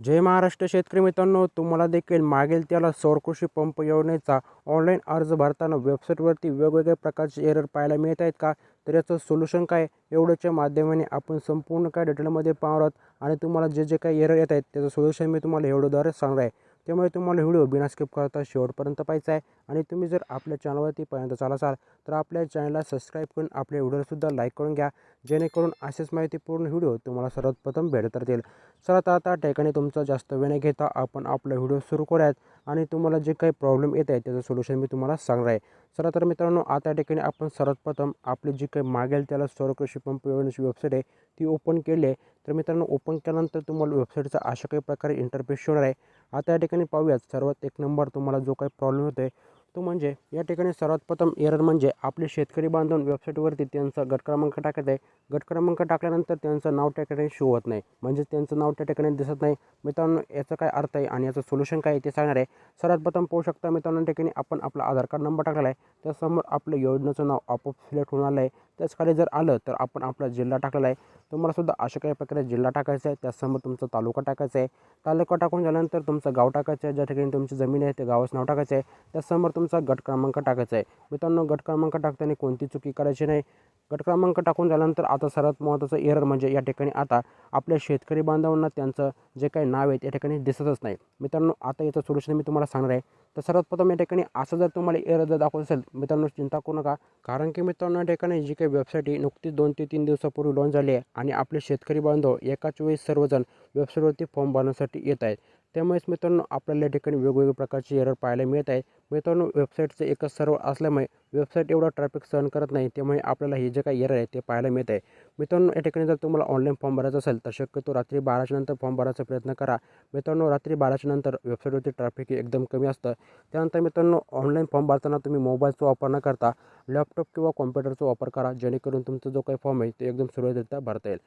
जय महाराष्ट्र शेतकरी मित्रांनो, तुम्हाला देखील मागेल त्याला सौर कृषी पंप योजनेचा ऑनलाईन अर्ज भरताना वेबसाईटवरती वेगवेगळ्या प्रकारचे एरर पाहायला मिळत आहेत का? तर याचं सोल्युशन काय एवढ्याच्या माध्यमाने आपण संपूर्ण काय डिटेलमध्ये पाहणार आहोत आणि तुम्हाला जे जे काही एरर येत आहेत त्याचं सोल्युशन मी तुम्हाला व्हिडिओद्वारे सांगणार आहे. त्यामुळे तुम्हाला व्हिडिओ बिना स्किप करता शेवटपर्यंत पाहायचा आहे. आणि तुम्ही जर आपल्या चॅनलवरती पहिल्यांदा चाला असाल तर आपल्या चॅनलला सबस्क्राईब करून आपल्या व्हिडिओसुद्धा लाईक करून घ्या, जेणेकरून असेच माहितीपूर्ण व्हिडिओ तुम्हाला सर्वप्रथम भेटत राहतील. चला तर आता ठिकाणी तुमचा जास्त वेळ न घेता आपण आपला व्हिडिओ सुरू करूयात आणि तुम्हाला जे काही प्रॉब्लेम येत आहे त्याचं सोल्युशन मी तुम्हाला सांगणार आहे. चला तर मित्रांनो, आता ठिकाणी आपण सर्वप्रथम आपली जी काही मागेल त्याला सौर कृषी पंप योजनेची वेबसाईट आहे ती ओपन केली आहे. तर मित्रांनो, ओपन केल्यानंतर तुम्हाला वेबसाईटचा अशा काही प्रकारे इंटरफेस होणार आहे. आता या ठिकाणी पाहूयात सर्वात एक नंबर तुम्हाला जो काही प्रॉब्लेम होतो आहे तो म्हणजे या ठिकाणी सर्वात प्रथम एरर म्हणजे आपले शेतकरी बांधव वेबसाईटवरती त्यांचा गट क्रमांक टाकत आहे. गट क्रमांक टाकल्यानंतर त्यांचं नाव त्या ठिकाणी शो होत नाही, म्हणजे त्यांचं नाव त्या ठिकाणी दिसत नाही. मित्रांनो, याचा काय अर्थ आहे आणि याचं सोल्युशन काय आहे ते सांगणार आहे. सर्वात प्रथम पाहू शकता मित्रांनो, ठिकाणी आपण आपला आधार कार्ड नंबर टाकलेला आहे, त्यासमोर आपलं योजनेचं नाव आपोआप सिलेक्ट होऊन आलं आहे. त्याच खाली जर आलं तर आपण आपला जिल्हा टाकलेला आहे. तुम्हाला सुद्धा अशा काही प्रकारे जिल्हा टाकायचा आहे. त्यासमोर तुमचा तालुका टाकायचा आहे. तालुका टाकून झाल्यानंतर तुमचं गाव टाकायचं आहे, ज्या ठिकाणी तुमची जमीन आहे त्या गावाचं नाव टाकायचं आहे. त्यासमोर तुमचा गट क्रमांक टाकायचा आहे. मित्रांनो, गट क्रमांक टाकताना कोणती चुकी करायची नाही. गट क्रमांक टाकून झाल्यानंतर आता सर्वात महत्त्वाचं एरर म्हणजे या ठिकाणी आता आपल्या शेतकरी बांधवांना त्यांचं जे काही नाव आहे त्या ठिकाणी दिसतच नाही. मित्रांनो, आता याचं सोल्युशन मी तुम्हाला सांगणार आहे. तर सर्वात प्रथम या ठिकाणी असं जर तुम्हाला एरर जर दाखवत असेल मित्रांनो, चिंता करू नका. कारण की मित्रांनो, या ठिकाणी जी काही वेबसाईट ही नुकतीच 2 ते 3 दिवसापूर्वी लॉन्च झाली आहे आणि आपले शेतकरी बांधव एकाच वेळी सर्वजण वेबसाईटवरती फॉर्म भरण्यासाठी येत आहेत. त्यामुळेच मित्रांनो, आपल्याला या ठिकाणी वेगवेगळ्या प्रकारचे एरर पाहायला मिळत आहे. मित्रांनो, वेबसाईटचं एकच सर्व्हर असल्यामुळे वेबसाईट एवढा ट्रॅफिक सहन करत नाही, त्यामुळे आपल्याला हे जे काही एरर आहे ते पाहायला मिळत आहे. मित्रांनो, या ठिकाणी जर तुम्हाला ऑनलाईन फॉर्म भरायचा असेल तर शक्यतो रात्री 12च्या नंतर फॉर्म भरायचा प्रयत्न करा. मित्रांनो, रात्री 12च्या नंतर वेबसाईटवरती ट्रॅफिक एकदम कमी असतं. त्यानंतर मित्रांनो, ऑनलाईन फॉर्म भरताना तुम्ही मोबाईलचा वापर न करता लॅपटॉप किंवा कॉम्प्युटरचा वापर करा, जेणेकरून तुमचा जो काही फॉर्म आहे ते एकदम सुरळीतरित्या भरता येईल.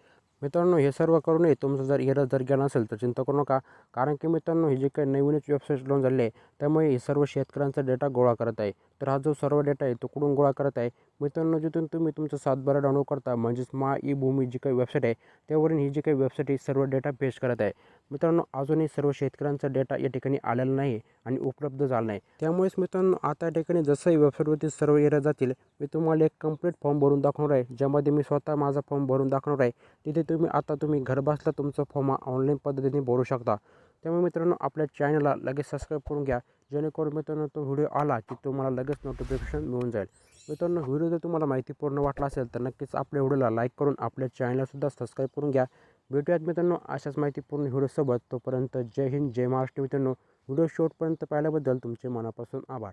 मित्रांनो, हे सर्व करूनही तुमचं जर एरर जर गेला नसेल तर चिंता करू नका. कारण की मित्रांनो, ही जी काही नवीनच वेबसाईट लॉन्च झाली आहे त्यामुळे हे सर्व शेतकऱ्यांचा डेटा गोळा करत आहे. तर हा जो सर्व डेटा आहे तो कुठून गोळा करत आहे? मित्रांनो, जिथून तुम्ही तुमचा सातबारा डाउनलोड करता म्हणजेच मायभूमी जी काही वेबसाईट आहे त्यावरून ही जी काही वेबसाईट आहे सर्व डेटा पेश करत आहे. मित्रांनो, अजूनही सर्व शेतकऱ्यांचा डेटा या ठिकाणी आलेला नाही आणि उपलब्ध झाला नाही. त्यामुळेच मित्रांनो, आता या ठिकाणी जसंही वेबसाईटवरती सर्व एरर जातील मी तुम्हाला एक कंप्लीट फॉर्म भरून दाखवणार आहे, ज्यामध्ये मी स्वतः माझा फॉर्म भरून दाखवणार आहे. तिथे तुम्ही घर बसल्या तुमचा फॉर्म ऑनलाईन पद्धतीने भरू शकता. त्यामुळे मित्रांनो, आपल्या चॅनलला लगेच सबस्क्राईब करून घ्या, जेणेकरून मित्रांनो तो व्हिडिओ आला की तुम्हाला लगेच नोटिफिकेशन मिळून जाईल. मित्रांनो, व्हिडिओ जर तुम्हाला माहितीपूर्ण वाटला असेल तर नक्कीच आपल्या व्हिडिओला लाईक करून आपल्या चॅनललासुद्धा सबस्क्राईब करून घ्या. भेटूयात मित्रांनो अशाच माहितीपूर्ण व्हिडिओसोबत. तोपर्यंत जय हिंद, जय महाराष्ट्र. मित्रांनो, व्हिडिओ शेवटपर्यंत पाहिल्याबद्दल तुमचे मनापासून आभार.